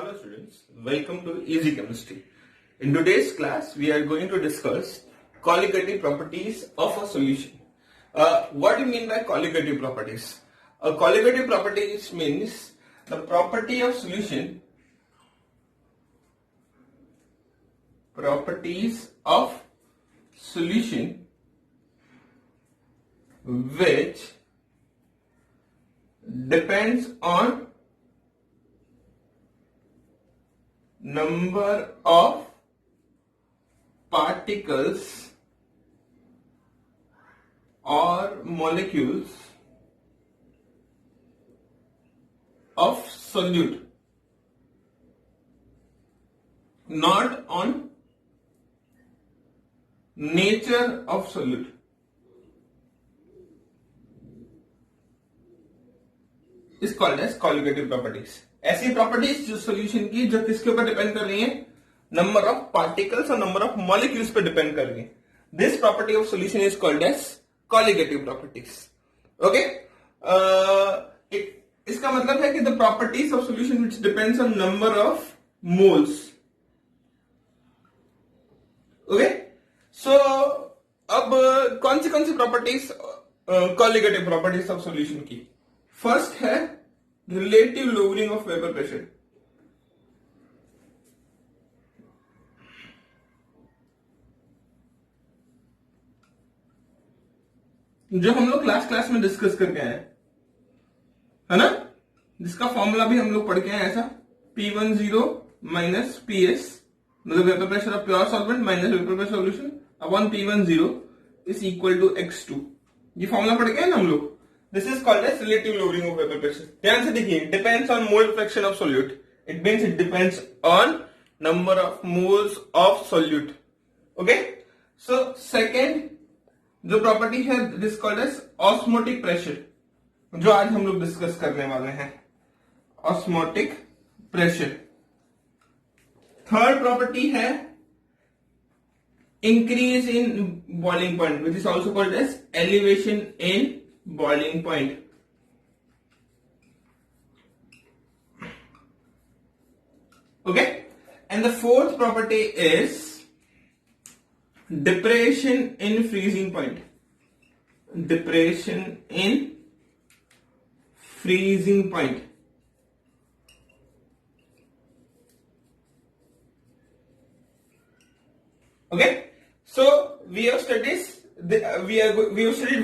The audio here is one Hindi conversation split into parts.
Hello students, welcome to Easy Chemistry. In today's class, we are going to discuss colligative properties of a solution. What do you mean by colligative properties? A colligative properties means the properties of solution which depends on number of particles or molecules of solute, not on nature of solute. is called as colligative properties. ऐसी प्रॉपर्टीज जो सोल्यूशन की जो किसके ऊपर डिपेंड कर रही है, नंबर ऑफ पार्टिकल्स और नंबर ऑफ मॉलिक्यूल्स पे डिपेंड कर रही है. This property of solution is called as colligative properties. Okay, इसका मतलब है कि the properties of solution which depends on number of moles. Okay, so अब कौन सी properties colligative properties of solution की. फर्स्ट है relative lowering of vapour pressure. जो हम लोग क्लास में डिस्कस करके आए है ना, जिसका फॉर्मूला भी हम लोग पढ़ के आए ऐसा P10 माइनस PS, मतलब vapour pressure of pure solvent minus vapour pressure solution upon P10 is equal to X2. ये फॉर्मूला पढ़ के आए ना हम लोग. This is called as relative lowering of vapor pressure. ध्यान से देखिए, depends on mole fraction of solute. It means it depends on number of moles of solute. Okay? So second जो प्रॉपर्टी है it is called as osmotic pressure, जो आज हम लोग डिस्कस करने वाले हैं. osmotic pressure. थर्ड प्रॉपर्टी है increase in boiling point, which is also called as elevation in boiling point. Okay, and the fourth property is depression in freezing point. Depression in freezing point. Okay, so we have studied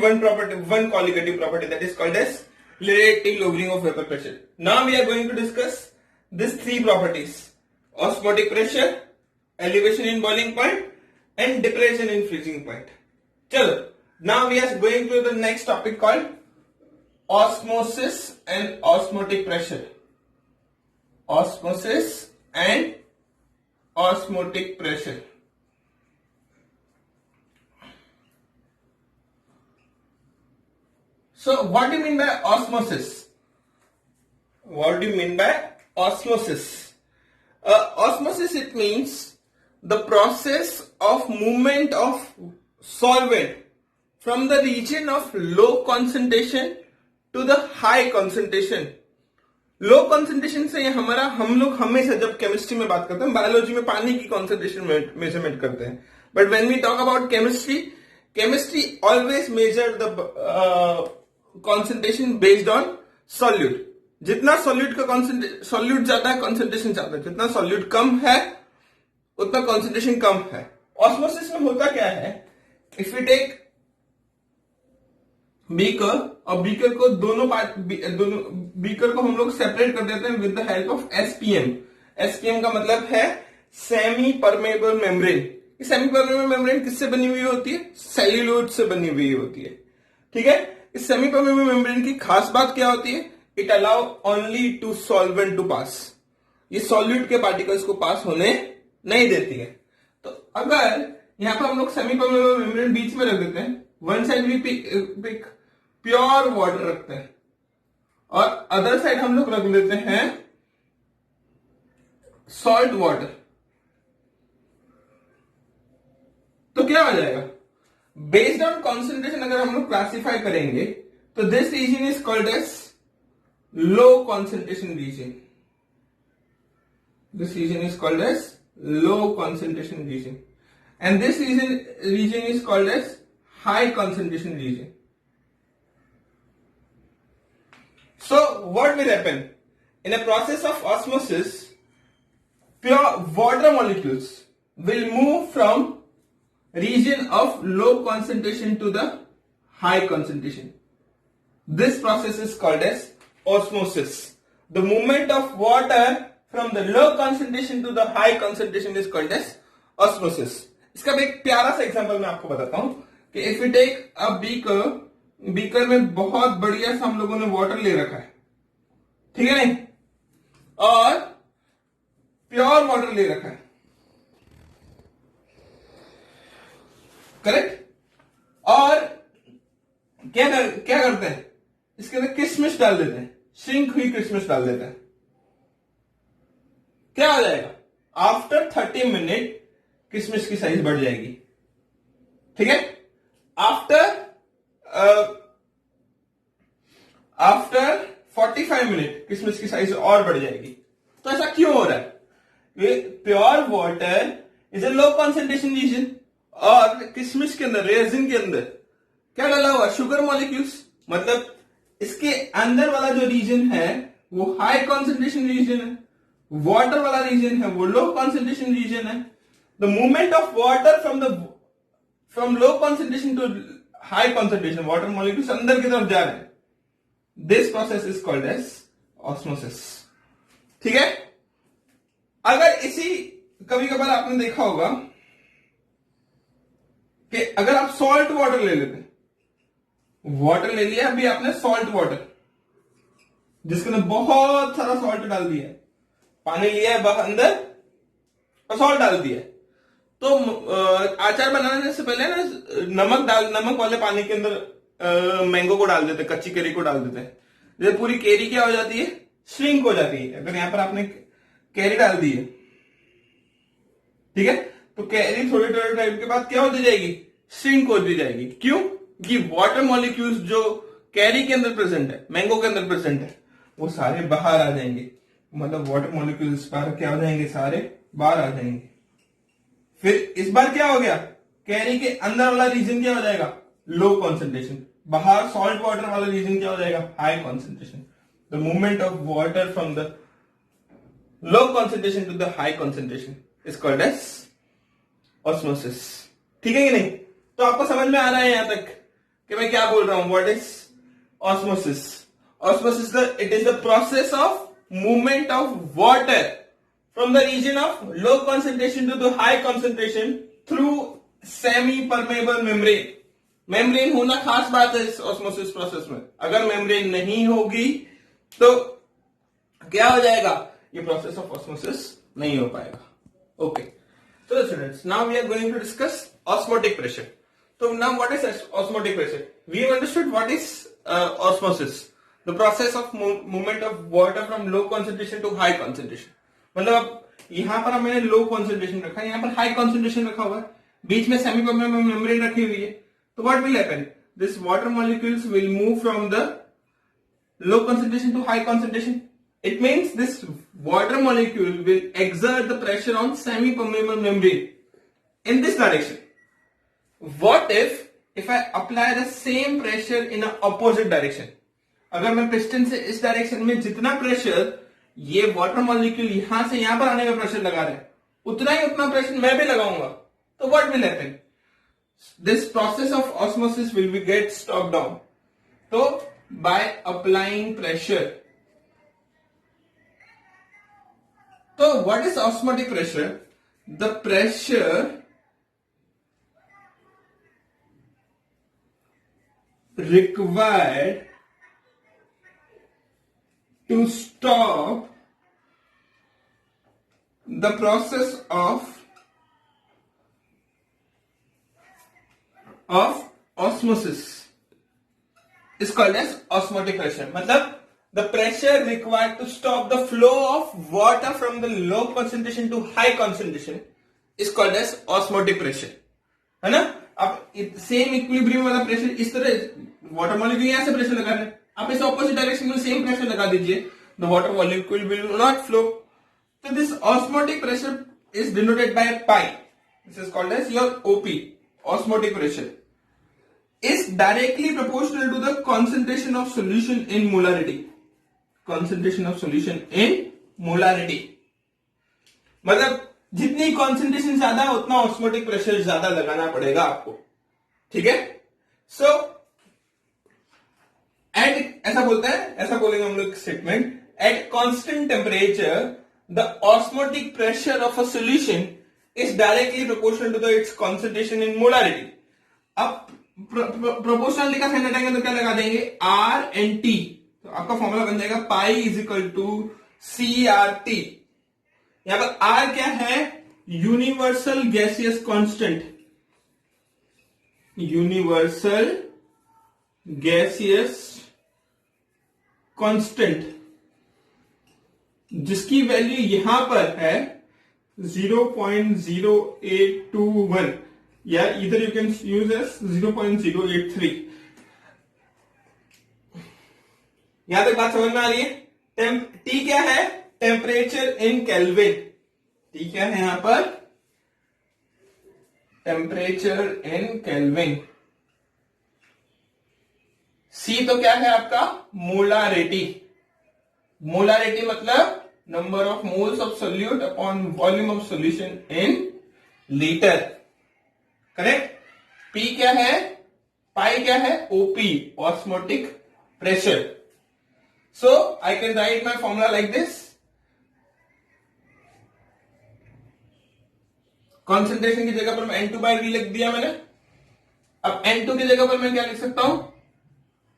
one colligative property, that is called as relative lowering of vapor pressure. Now we are going to discuss these three properties: osmotic pressure, elevation in boiling point, and depression in freezing point. Chalo, now we are going to the next topic called osmosis and osmotic pressure. Osmosis and osmotic pressure. So what do you mean by osmosis? What do you mean by osmosis? Osmosis, it means the process of movement of solvent from the region of low concentration to the high concentration. Low concentration से हम लोग हमेशा जब केमिस्ट्री में बात करते हैं, बायोलॉजी में पानी की कंसेंट्रेशन मेजरमेंट करते हैं, but when we talk about chemistry always measure the concentration based on solute. जितना सॉल्यूट का सॉल्यूट ज्यादा है, कॉन्सेंट्रेशन ज्यादा है. जितना सॉल्यूट कम है, उतना कॉन्सेंट्रेशन कम है. ऑस्मोसिस में होता क्या है, इफ यू टेक बीकर और बीकर को दोनों बीकर को हम लोग सेपरेट कर देते हैं with the help of SPM. SPM का मतलब है semi permeable membrane. Semi permeable membrane किससे बनी हुई होती है? सेल्यूलोज से बनी हुई होती है. ठीक है. इस सेमी परमेबल मेम्ब्रेन की खास बात क्या होती है? It allow only to solvent to pass. ये सॉल्यूट के पार्टिकल्स को पास होने नहीं देती है. तो अगर यहां पर हम लोग सेमी परमेबल मेम्ब्रेन बीच में रख देते हैं, वन साइड भी पिक प्योर वाटर रखते हैं और अदर साइड हम लोग रख लेते हैं सॉल्ट वाटर, तो क्या हो जाएगा? बेस्ड ऑन कॉन्सेंट्रेशन अगर हम लोग क्लासिफाई करेंगे तो this region is called as low concentration region. This region is called as low concentration region, and this region is called as high concentration region. So what will happen in a process of osmosis? Pure water molecules will move from region of low concentration to the high concentration. This process is called as osmosis. The movement of water from the low concentration to the high concentration is called as osmosis. इसका एक प्यारा सा एग्जांपल मैं आपको बताता हूं कि if you take a beaker में बहुत बढ़िया सा हम लोगों ने वाटर ले रखा है, ठीक है नहीं, और प्योर वाटर ले रखा है, करेक्ट, और क्या करते हैं, इसके अंदर किशमिश डाल देते हैं, श्रिंक हुई किशमिश डाल देते हैं. क्या हो जाएगा? आफ्टर 30 मिनट किशमिश की साइज बढ़ जाएगी, ठीक है. आफ्टर 45 मिनट किशमिश की साइज और बढ़ जाएगी. तो ऐसा क्यों हो रहा है? Pure water is a low concentration reason, और किशमिश के अंदर, रेजिन के अंदर क्या डाला हुआ? Sugar molecules. मतलब इसके अंदर वाला जो रीजन है वो हाई कॉन्सेंट्रेशन रीजन है, वाटर वाला रीजन है वो लो कॉन्सेंट्रेशन रीजन है. The movement of water from low concentration to high concentration, water molecules अंदर की तरफ जा रहे हैं. This process is called as osmosis, ठीक है. अगर इसी, कभी कभार आपने देखा होगा कि अगर आप सॉल्ट वाटर ले लेते, वाटर ले लिया अभी आपने, सॉल्ट वाटर जिसके अंदर बहुत सारा सॉल्ट डाल दिया, पानी लिया है अंदर और सॉल्ट डाल दिया, तो अचार बनाने से पहले ना नमक वाले पानी के अंदर मैंगो को डाल देते, कच्ची केरी को डाल देते हैं. जब पूरी केरी क्या हो जाती है? श्रिंक हो जाती है. अगर यहां पर आपने कैरी डाल दी है, ठीक है, तो कैरी थोड़े टाइम के बाद क्या होती जाएगी? श्रिंक होती जाएगी. क्यों? कि वाटर मॉलिक्यूल्स जो कैरी के अंदर प्रेजेंट है, मैंगो के अंदर प्रेजेंट है, वो सारे बाहर आ जाएंगे. मतलब वाटर मॉलिक्यूल्स क्या हो जाएंगे? सारे बाहर आ जाएंगे. फिर इस बार क्या हो गया? कैरी के अंदर वाला रीजन क्या हो जाएगा? Low concentration. बाहर सॉल्ट वाटर वाला रीजन क्या हो जाएगा? High concentration. The movement of water from the low concentration to the high concentration is called as osmosis. ठीक है कि नहीं? तो आपको समझ में आ रहा है यहां तक कि मैं क्या बोल रहा हूं? What is osmosis? Osmosis it is the process of movement of water from the region of low concentration to the high concentration through semi permeable membrane. Membrane होना खास बात है इस ऑस्मोसिस प्रोसेस में. अगर मेम्ब्रेन नहीं होगी तो क्या हो जाएगा? ये प्रोसेस ऑफ ऑस्मोसिस नहीं हो पाएगा. Okay, so students, now we are going to discuss osmotic pressure. So now what is osmotic pressure? We have understood what is osmosis. The process of movement of water from low concentration to high concentration. मतलब यहां पर मैंने लो कॉन्सेंट्रेशन रखा है, यहां पर हाई कॉन्सेंट्रेशन रखा हुआ है, बीच में सेमी परमेबल मेम्ब्रेन रखी हुई है. तो what will happen? This water molecules will move from the low concentration to high concentration. It means this water molecule will exert the pressure on semi-permeable membrane in this direction. What if I apply the same pressure in an opposite direction? अगर मैं पिस्टन से इस डायरेक्शन में जितना प्रेशर ये वाटर मॉलिक्यूल यहां से यहां पर आने का प्रेशर लगा रहे हैं, उतना प्रेशर मैं भी लगाऊंगा, तो what will happen? This process of osmosis will be get stop down. तो बाय अप्लाइंग प्रेशर. तो what is osmotic pressure? The pressure required to stop the process of osmosis is called as osmotic pressure. मतलब the pressure required to stop the flow of water from the low concentration to high concentration is called as osmotic pressure. है ना? आप सेम इक्विलिब्रियम वाला प्रेशर इस तरह वाटर मॉलिक्यूल यहां से प्रेशर लगा रहे हैं, आप इसे ऑपोजिट डायरेक्शन में सेम प्रेशर लगा दीजिए, the water molecule will not flow. So this osmotic pressure is denoted by pi. This is called as your OP, osmotic pressure. Is directly proportional to the concentration of solution in molarity. Concentration of solution in molarity. मतलब जितनी concentration ज्यादा उतना osmotic pressure ज्यादा लगाना पड़ेगा आपको. ठीक है? So at ऐसा बोलते हैं, ऐसा बोलेंगे हम लोग statement. At constant temperature, the osmotic pressure of a solution is directly proportional to its concentration in molarity. अब प्रोपोर्शनल का साइन हटाएंगे तो क्या लगा देंगे, R and T. तो आपका फॉर्मूला बन जाएगा pi is equal to CRT. यहां पर R क्या है, universal gaseous constant. Universal gaseous constant जिसकी वैल्यू यहां पर है 0.0821 या इधर यू कैन यूज एस 0.083. यहां तक बात समझ में आ रही है. टी क्या है, टेम्परेचर इन केल्विन. टी क्या है यहां पर, टेम्परेचर इन केल्विन. सी तो क्या है आपका, मोलारिटी. मोलारिटी मतलब number of moles of solute upon volume of solution in litre. Correct. P क्या है, पाई क्या है, OP, osmotic pressure. So I can write my formula like this. Concentration की जगह पर मैं N2/V लिख दिया मैंने. अब N2 की जगह पर मैं क्या लिख सकता हूं,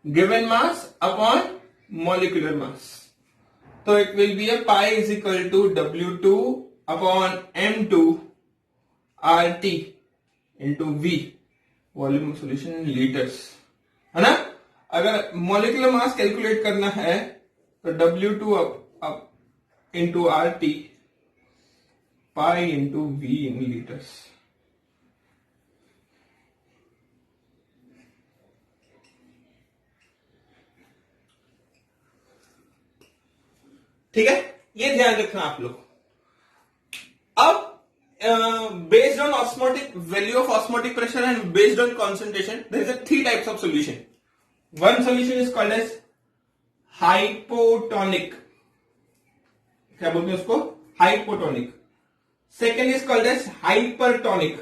given mass upon molecular mass. तो it will be a pi is equal to W2 upon M2 RT into V, volume of solution in litres, है ना. अगर मॉलिक्यूलर मास कैलकुलेट करना है तो W2 up into RT pi into V इन लीटर्स. ठीक है, ये ध्यान रखना आप लोग. अब based on osmotic value of osmotic pressure and based on concentration, there is a three types of solution. One solution is called as hypotonic. क्या बोलते हैं उसको, hypotonic. Second is called as hypertonic.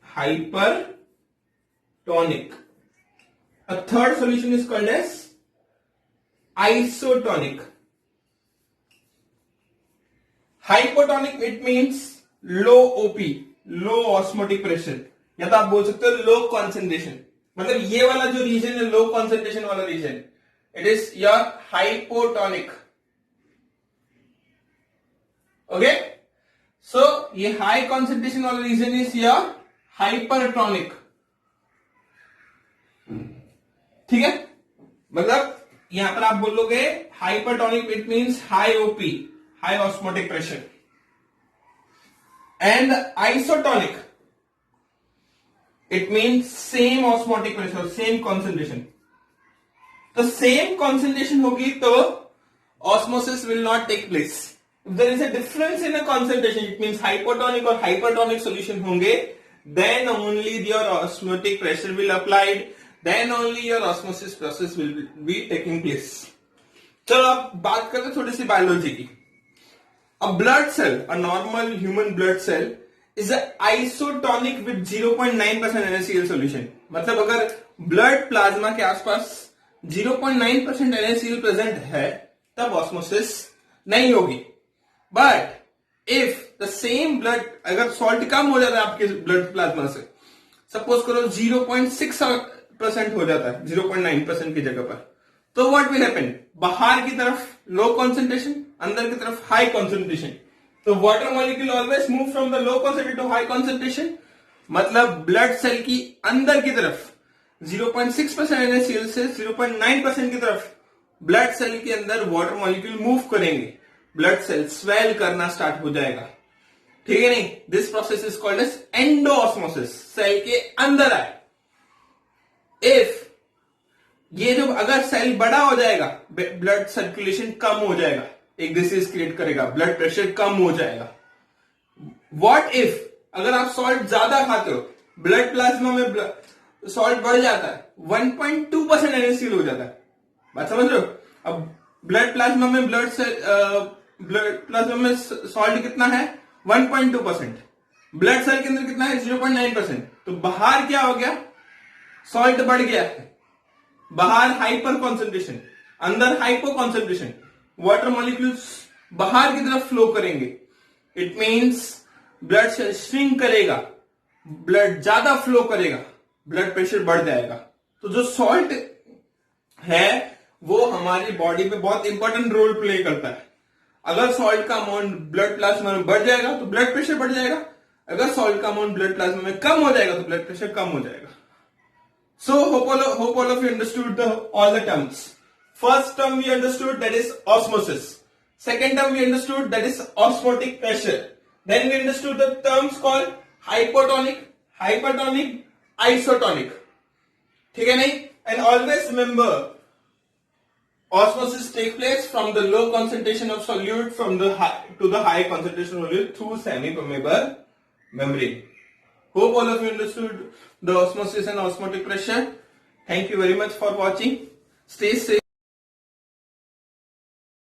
Hypertonic. A third solution is called as isotonic. Hypotonic it means low OP, low osmotic pressure, या तो आप बोल सकते हो लो कॉन्सेंट्रेशन. मतलब ये वाला जो रीजन है, लो कॉन्सेंट्रेशन वाला region, it is your hypotonic. Okay, so ये हाई कॉन्सेंट्रेशन वाला रीजन इज योर हाइपरटोनिक. ठीक है, मतलब यहां पर आप बोलोगे hypertonic it means high OP, high osmotic pressure. And isotonic it means same osmotic pressure, same concentration. तो सेम कॉन्सेंट्रेशन होगी तो osmosis will not take place. If there is a difference in a concentration, it means hypotonic और हाइपरटोनिक सॉल्यूशन होंगे, then only your osmotic pressure will applied, then only your osmosis process will be taking place. चलो अब बात करते हैं थोड़ी सी बायोलॉजी की. A blood cell, a normal human blood cell is a isotonic with 0.9% NaCl solution. मतलब अगर ब्लड प्लाज्मा के आसपास 0.9% NaCl प्रेजेंट है तब ऑस्मोसिस नहीं होगी. But if the same blood, अगर सॉल्ट कम हो जाता है आपके ब्लड प्लाज्मा से, सपोज करो 0.6% हो जाता है 0.9% की जगह पर, तो व्हाट विल हैपन, बाहर की तरफ लो कॉन्सेंट्रेशन, अंदर की तरफ हाई कॉन्सेंट्रेशन. तो water molecule always move from the low concentration to high concentration. मतलब ब्लड सेल की अंदर की तरफ 0.6% NaCl से 0.9% की तरफ ब्लड सेल के अंदर वाटर मॉलिक्यूल मूव करेंगे, ब्लड सेल स्वेल करना स्टार्ट हो जाएगा. ठीक है नहीं, this process is called as endosmosis, cell के अंदर आए. If ये जो अगर सेल बड़ा हो जाएगा, ब्लड सर्कुलेशन कम हो जाएगा, एक डिसीज क्रिएट करेगा, ब्लड प्रेशर कम हो जाएगा. व्हाट इफ अगर आप सॉल्ट ज्यादा खाते हो, ब्लड प्लाज्मा में सॉल्ट बढ़ जाता है, 1.2% NaCl हो जाता है. बात समझ रहे हो? अब ब्लड प्लाज्मा में सॉल्ट कितना है? 1.2%. ब्लड सेल के अंदर कितना है? 0.9%. तो बाहर क्या हो गया? सॉल्ट बढ़ गया है. बाहर हाइपर कॉन्सेंट्रेशन, अंदर हाइपो कॉन्सेंट्रेशन. वाटर मॉलिक्यूल्स बाहर की तरफ फ्लो करेंगे. It means blood cell shrink करेगा, ब्लड ज्यादा फ्लो करेगा, ब्लड प्रेशर बढ़ जाएगा. तो जो सॉल्ट है वो हमारी बॉडी पे बहुत इंपॉर्टेंट रोल प्ले करता है. अगर सॉल्ट का अमाउंट ब्लड प्लाज्मा में बढ़ जाएगा तो ब्लड प्रेशर बढ़ जाएगा. अगर सॉल्ट का अमाउंट ब्लड प्लाज्मा में कम हो जाएगा तो ब्लड प्रेशर कम हो जाएगा. So hope all of you understood all the terms. First term we understood, that is osmosis. Second term we understood, that is osmotic pressure. Then we understood the terms called hypotonic, hypertonic, isotonic. ठीक है नहीं? And always remember, osmosis takes place from the low concentration of solute to the high concentration of solute through semi-permeable membrane. Hope all of you understood the osmosis and osmotic pressure. Thank you very much for watching. Stay safe.